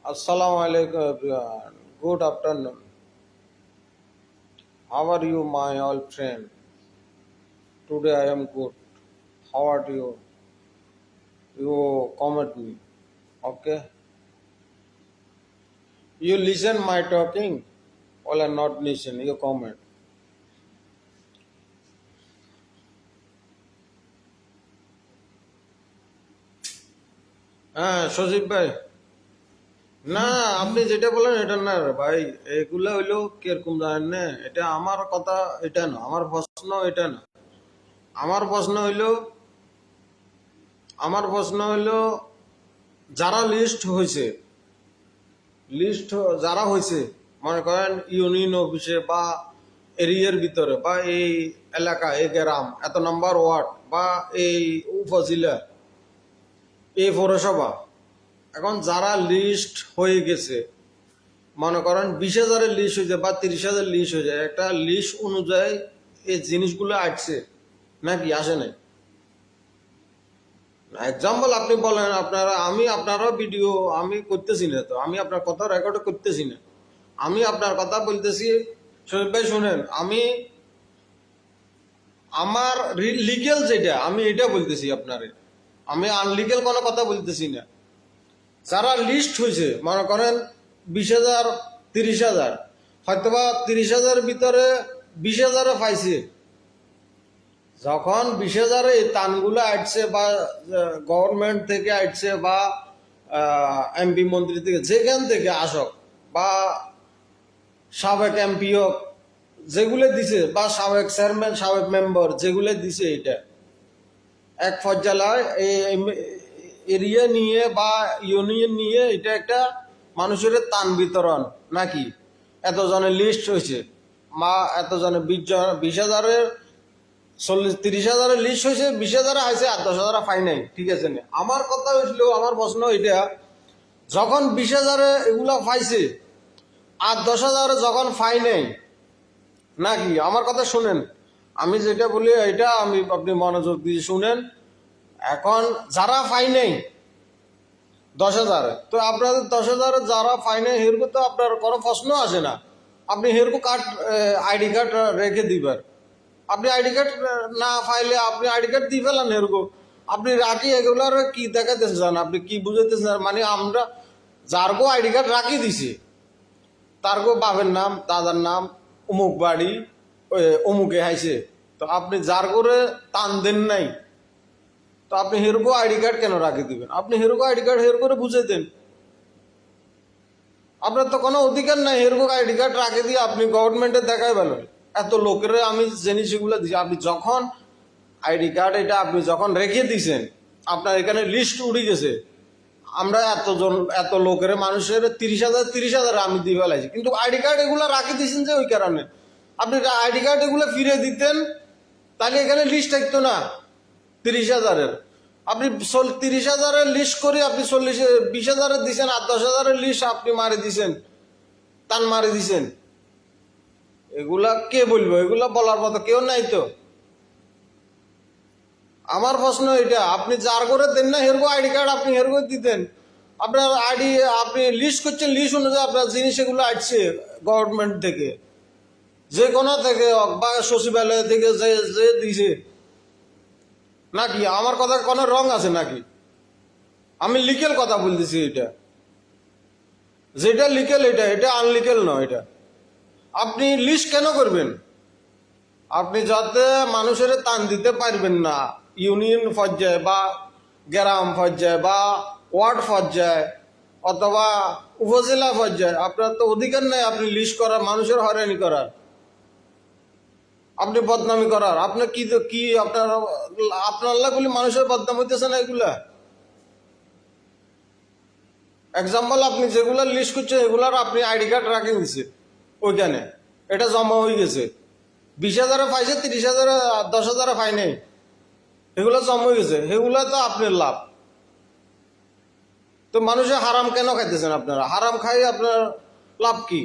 Assalamu alaikum everyone. Good afternoon. How are you, my old friend? Today I am good. How are you? You comment me. Okay. You listen my talking or not listen. You comment. হ্যাঁ সজীব ভাই, না আপনি যেটা বলেন এটা না রে ভাই, এগুলা হইলো কিরকম জানেন না, এটা আমার কথা এটা না, আমার প্রশ্ন এটা না। আমার প্রশ্ন হইলো আমার প্রশ্ন হইলো যারা লিস্ট যারা হয়েছে, মনে করেন ইউনিয়ন অফিসে বা এরিয়ার ভিতরে বা এই এলাকা এই গ্রাম এত নাম্বার ওয়ার্ড বা এই উপজেলা এই পৌরসভা, এখন যারা লিস্ট হয়ে গেছে, মনে করেন 20,000-এর লিস্ট হয়ে যায় বা 30,000 লিস্ট হয়ে যায়, একটা লিস্ট অনুযায়ী এই জিনিসগুলো আসছে নাকি আসে নাই? এক্সাম্পল আপনি বলেন, আপনারা ভিডিও আমি করতেছি না, তো আমি আপনার কথা রেকর্ড করতেছি না, আমি আপনার কথা বলতেছি। শহীদ ভাই শুনেন, আমার লিগেল যেটা আমি এটা বলতেছি আপনারে, আমি আনলিগেল কোনো কথা বলতেছি না। যারা লিস্ট হয়েছে মনে করেন 20,000 30,000, হয়তোবা 30,000 ভিতরে 20,000 পাইছে, যখন 20,000 এই তানগুলো আসছে বা গভর্নমেন্ট থেকে আসছে বা এমপি মন্ত্রী থেকে যেখান থেকে আসক বা সাবেক এমপি হোক, যেগুলো দিছে বা সাবেক চেয়ারম্যান সাবেক মেম্বার যেগুলো দিছে, এটা এক পর্যায়ে এরিয়া নিয়ে বা ইউনিয়ন নিয়ে এটা একটা মানুষের তান বিতরণ নাকি, এতজনের লিস্ট হয়েছে বা এতজনের 20,000-এর 30,000-এর লিস্ট হয়েছে, 20,000 হয়েছে আর 10,000 ফাই নাই, ঠিক আছে না? আমার কথা হয়েছিল, আমার প্রশ্ন এটা, যখন 20,000 এগুলা পাইছে আর 10,000 যখন ফাই নেই নাকি, আমার কথা শুনেন, আমি যেটা বলি এটা আপনি মনোযোগ দিয়ে শুনেন। এখন যারা ফাই নেই 10,000, তো আপনাদের 10,000 যারা ফাই নেই হেরকো তো আপনার কোনো প্রশ্ন আসে না, আপনি হেরকো কার্ড আইডি কার্ড রেখে দিবেন। আপনি আইডি কার্ড না ফাইলে আপনি আইডি কার্ড দিয়ে ফেলেন হেরকো, আপনি রাখি এগুলার কি দেখাতে চান, আপনি কি বুঝাইতে চান? মানে আমরা যারগো আইডি কার্ড রাখি দিছি, তারগো বাপের নাম দাদার নাম অমুক বাড়ি অমুকে হাইছে, তো আপনি যার করে টান দেন নাই, তো আপনি হেরকো আইডি কার্ড কেন রাখি দিবেন? আপনি হেরকো আইডি কার্ড হের করে বুঝে দেন, আপনার তো কোনো অধিকার নাই হেরকো আইডি কার্ড রাখে দিয়ে আপনি গভর্নমেন্টে দেখাই পেলেন। এত লোকের আমি জিনিস এগুলো দিচ্ছি, আপনি যখন আইডি কার্ড এটা আপনি যখন রেখে দিয়েছেন, আপনার এখানে লিস্ট উঠে গেছে, আমরা এত লোকের মানুষের 30,000 আমি দিয়ে ফেলাইছি, কিন্তু আইডি কার্ড এগুলো রাখি দিয়েছেন যে ওই কারণে। আপনি আইডি কার্ড এগুলো ফিরে দিতেন, তাহলে এখানে লিস্ট থাকতো না 30,000-এর। আপনি 30,000-এর লিস্ট করে আপনি 20,000-এর দিচ্ছেন আর 10,000-এর লিস্ট আপনি মারি দিছেন, টান মারি দিছেন। এগুলা কে বলবো? এগুলা বলার মতো কেউ নাই তো। আমার প্রশ্ন এটা, আপনি যার করে দেন না হেরগো আইডি কার্ড আপনি হেরগো দিতেন, আপনার আইডি আপনি লিস্ট করছেন, লিস্ট অনুযায়ী আপনার জিনিস এগুলো আসছে গভর্নমেন্ট থেকে, যে কোনো থেকে বা সচিবালয় থেকে যে যে দিছে নাকি, আমার কথা কোনো রং আছে নাকি? আমি লিগেল কথা বলতেছি, এটা যেটা লিগেল এটা আনলিগেল নয়। এটা আপনি লিস্ট কেন করবেন? আপনি যাতে মানুষের টান দিতে পারবেন না ইউনিয়ন পর্যায়ে বা গ্রাম পর্যায়ে বা ওয়ার্ড পর্যায়ে অথবা উপজেলা পর্যায়ে, আপনার তো অধিকার নেই আপনি লিস্ট করার, মানুষের হয়রানি করার, আপনি বদনামি করার। আপনি কি আপনার বলি মানুষের বদনাম হইতেছে না এগুলা? এক্সাম্পল আপনি যেগুলা লিস্ট করছেন এগুলার আপনি আইডি কার্ড রাখে দিচ্ছে ওইখানে, এটা জমা হয়ে গেছে, 20,000 পাইছে, 30,000 10,000 পাই নাই, এগুলো জমা হয়ে গেছে, এগুলা তো আপনার লাভ। তো মানুষের হারাম কেন খাইতেছেন? আপনারা হারাম খাই আপনার লাভ কি?